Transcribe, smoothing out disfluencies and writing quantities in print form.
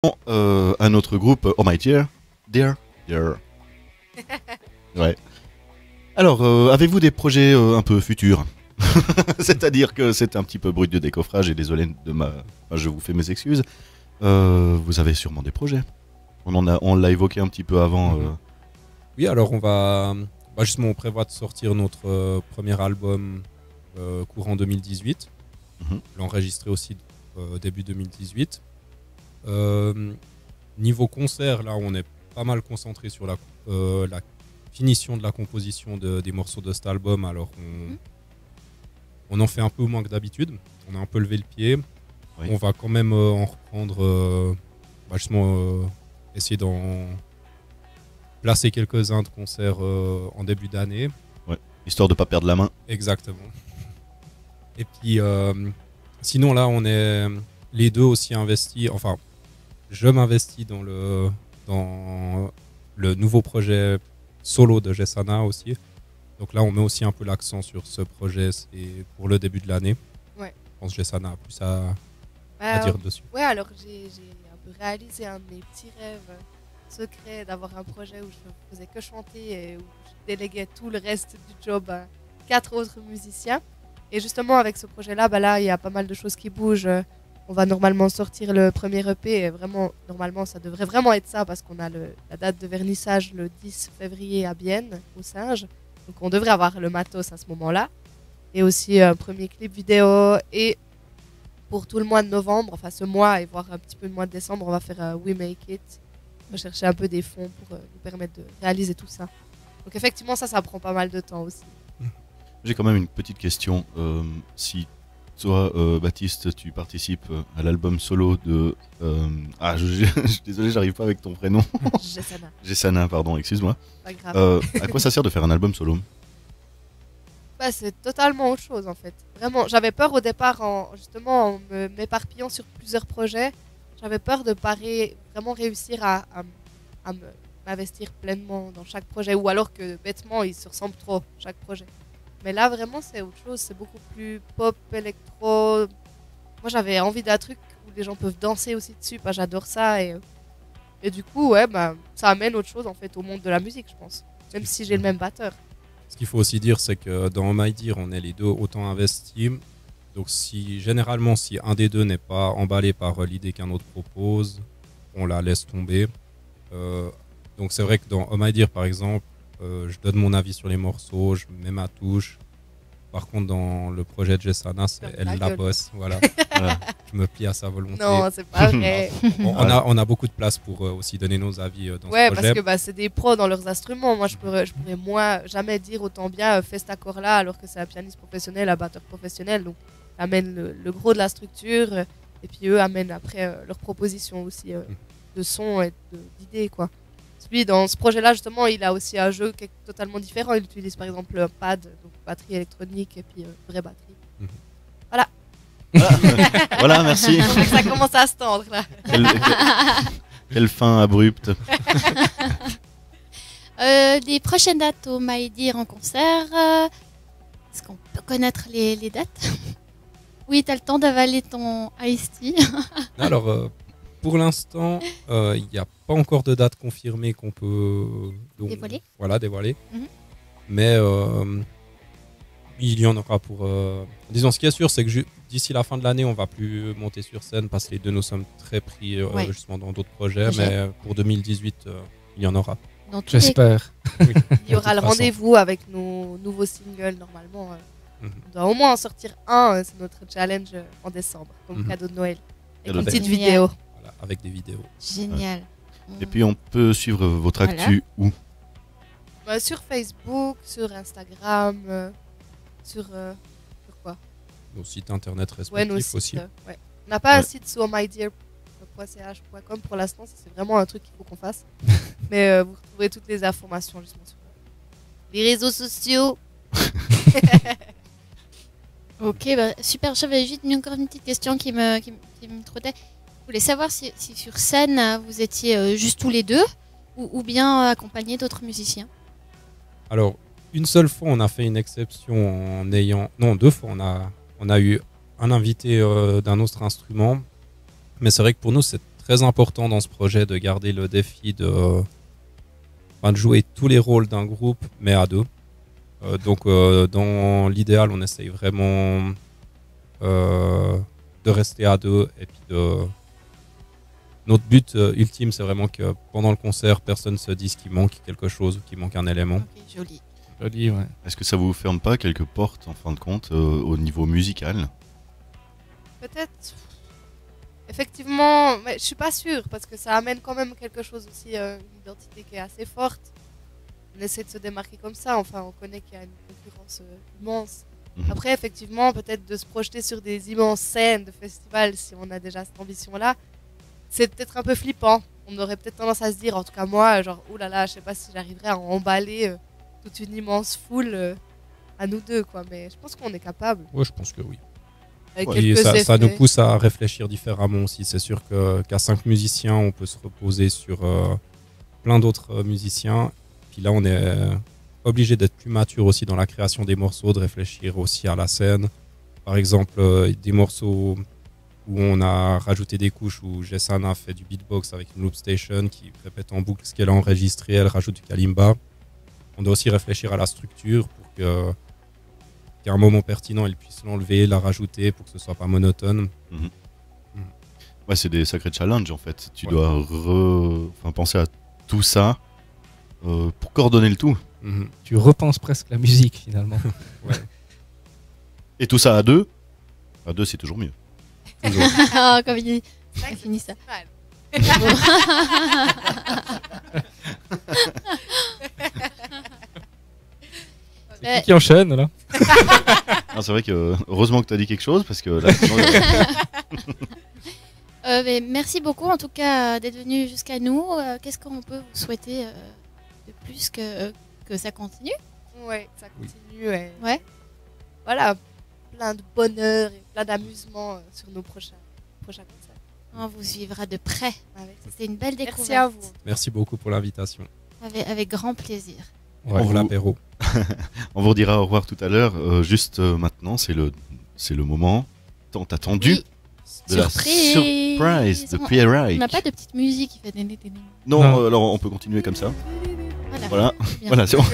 un autre groupe, Oh My Dear. Dear. Ouais. Alors, avez-vous des projets un peu futurs? C'est-à-dire que c'est un petit peu brut de décoffrage et désolé de ma... enfin, je vous fais mes excuses. Vous avez sûrement des projets. On l'a évoqué un petit peu avant. Oui, alors justement, on prévoit de sortir notre premier album courant 2018. L'enregistrer aussi début 2018. Niveau concert, là, on est pas mal concentré sur la finition de la composition des morceaux de cet album. Alors, on en fait un peu moins que d'habitude. On a un peu levé le pied. Oui. On va quand même en reprendre, essayer d'en placer quelques-uns de concerts en début d'année. Ouais. Histoire de pas perdre la main. Exactement. Et puis, sinon, là, on est les deux aussi investis. Enfin, je m'investis dans le nouveau projet solo de Jessana aussi. Donc là, on met aussi un peu l'accent sur ce projet. C'est pour le début de l'année. Ouais. Je pense que Jessana a plus à dire dessus. Ouais, alors j'ai un peu réalisé un de mes petits rêves secrets d'avoir un projet où je faisais que chanter et où je déléguais tout le reste du job à 4 autres musiciens. Et justement, avec ce projet-là, là, il y a pas mal de choses qui bougent. On va normalement sortir le premier EP et vraiment, normalement, ça devrait vraiment être ça parce qu'on a la date de vernissage le 10 février à Bienne, au Singe. Donc on devrait avoir le matos à ce moment-là. Et aussi un premier clip vidéo. Et pour tout le mois de novembre, enfin ce mois et voire un petit peu le mois de décembre, on va faire We Make It. On va chercher un peu des fonds pour nous permettre de réaliser tout ça. Donc effectivement, ça prend pas mal de temps aussi. J'ai quand même une petite question. Si toi, Baptiste, tu participes à l'album solo de... je suis désolé, j'arrive pas avec ton prénom. Jessana. Jessana, pardon, excuse-moi. Pas grave. À quoi ça sert de faire un album solo? C'est totalement autre chose en fait. Vraiment, j'avais peur au départ en m'éparpillant sur plusieurs projets. J'avais peur de pas vraiment réussir à m'investir pleinement dans chaque projet ou alors que bêtement ils se ressemblent trop chaque projet. Mais là vraiment c'est autre chose, c'est beaucoup plus pop, électro. Moi j'avais envie d'un truc où les gens peuvent danser aussi dessus, j'adore ça et du coup ça amène autre chose en fait au monde de la musique je pense. Même si j'ai le même batteur. Ce qu'il faut aussi dire, c'est que dans My Dear, on est les deux autant investis. Donc généralement, si un des deux n'est pas emballé par l'idée qu'un autre propose, on la laisse tomber. Donc c'est vrai que dans Oh My Dear, par exemple, je donne mon avis sur les morceaux, je mets ma touche. Par contre, dans le projet de Jessana, elle la bosse. Voilà. Je me plie à sa volonté. Non, c'est pas vrai. On a beaucoup de place pour aussi donner nos avis dans ce projet. Ouais, parce que c'est des pros dans leurs instruments. Moi, je pourrais jamais dire autant bien fais cet accord-là alors que c'est un pianiste professionnel, un batteur professionnel. Donc, ils amènent le gros de la structure et puis eux amènent après leurs propositions aussi de son et d'idées, quoi. Lui, dans ce projet-là, justement, il a aussi un jeu qui est totalement différent. Il utilise par exemple un pad, donc batterie électronique et puis vraie batterie. Voilà. Voilà, merci. Ça commence à se tendre là. Quelle fin abrupte. Les prochaines dates au My Dear en concert, est-ce qu'on peut connaître les dates? Oui, t'as le temps d'avaler ton Ice Tea. Alors, pour l'instant, il n'y a pas encore de date confirmée qu'on peut dévoiler. Voilà, dévoiler. Mais il y en aura pour... Disons, ce qui est sûr, c'est que d'ici la fin de l'année, on ne va plus monter sur scène parce que les deux, nous sommes très pris justement dans d'autres projets. Mais pour 2018, il y en aura. J'espère. Oui. Il y aura le rendez-vous avec nos nouveaux singles, normalement. On doit au moins en sortir un, c'est notre challenge en décembre, comme cadeau de Noël. Avec une petite vidéo. Voilà, avec des vidéos. Génial. Et puis on peut suivre votre actu où? Sur Facebook, sur Instagram, sur quoi? Nos sites internet respectifs aussi. On n'a pas un site sur mydear.ch.com pour l'instant, c'est vraiment un truc qu'il faut qu'on fasse. Mais vous retrouverez toutes les informations justement sur les réseaux sociaux. Ok, super. J'avais juste encore une petite question qui me trottait. Je voulais savoir si sur scène, vous étiez juste tous les deux ou bien accompagné d'autres musiciens. Alors, une seule fois, on a fait une exception en ayant... Non, 2 fois, on a eu un invité d'un autre instrument. Mais c'est vrai que pour nous, c'est très important dans ce projet de garder le défi de jouer tous les rôles d'un groupe, mais à deux. Donc, dans l'idéal, on essaye vraiment de rester à deux. Et puis notre but ultime, c'est vraiment que pendant le concert, personne se dise qu'il manque quelque chose ou qu'il manque un élément. Ok, joli. Joli, ouais. Est-ce que ça vous ferme pas quelques portes, en fin de compte, au niveau musical? Peut-être. Effectivement, mais je suis pas sûre parce que ça amène quand même quelque chose aussi, une identité qui est assez forte. On essaie de se démarquer comme ça. Enfin, on connaît qu'il y a une concurrence immense. Mhm. Après, effectivement, peut-être de se projeter sur des immenses scènes de festivals, si on a déjà cette ambition-là, c'est peut-être un peu flippant. On aurait peut-être tendance à se dire, en tout cas moi, genre, oh là là, je sais pas si j'arriverai à emballer toute une immense foule à nous deux, quoi. Mais je pense qu'on est capable. Ouais, je pense que oui. Avec Ouais, Et quelques ça nous effets. pousse à réfléchir différemment aussi. C'est sûr qu'à 5 musiciens, on peut se reposer sur plein d'autres musiciens. Puis là, on est obligé d'être plus mature aussi dans la création des morceaux, de réfléchir aussi à la scène. Par exemple, des morceaux où on a rajouté des couches, où Jessan a fait du beatbox avec une loop station qui répète en boucle ce qu'elle a enregistré, elle rajoute du kalimba. On doit aussi réfléchir à la structure pour qu'à un moment pertinent, elle puisse l'enlever, la rajouter pour que ce soit pas monotone. Ouais, c'est des sacrés challenges en fait. Tu Ouais. dois penser à tout ça pour coordonner le tout. Mhm. Tu repenses presque la musique finalement. Et tout ça à deux. À deux, c'est toujours mieux. Toujours. Ah, comme il dit. C'est vrai On que finit ça. mal. C'est qui enchaîne là? Ah, c'est vrai que heureusement que tu as dit quelque chose parce que là, sinon, Mais merci beaucoup en tout cas d'être venu jusqu'à nous. Qu'est-ce qu'on peut vous souhaiter de plus que ça continue? Ouais, ça continue. Et Ouais. voilà, plein de bonheur et plein d'amusement sur nos prochains concerts. On vous suivra de près. Avec- C'était une belle découverte. Merci à vous. Merci beaucoup pour l'invitation. Avec grand plaisir. Pour vous- l'apéro. on vous redira au revoir tout à l'heure. Juste maintenant, c'est le moment tant attendu Oui. de la Surprise. surprise de On Pierre. n'a pas de petite musique qui fait des. Non, Non. alors on peut continuer comme ça. Voilà. Voilà, Bien. voilà, c'est bon.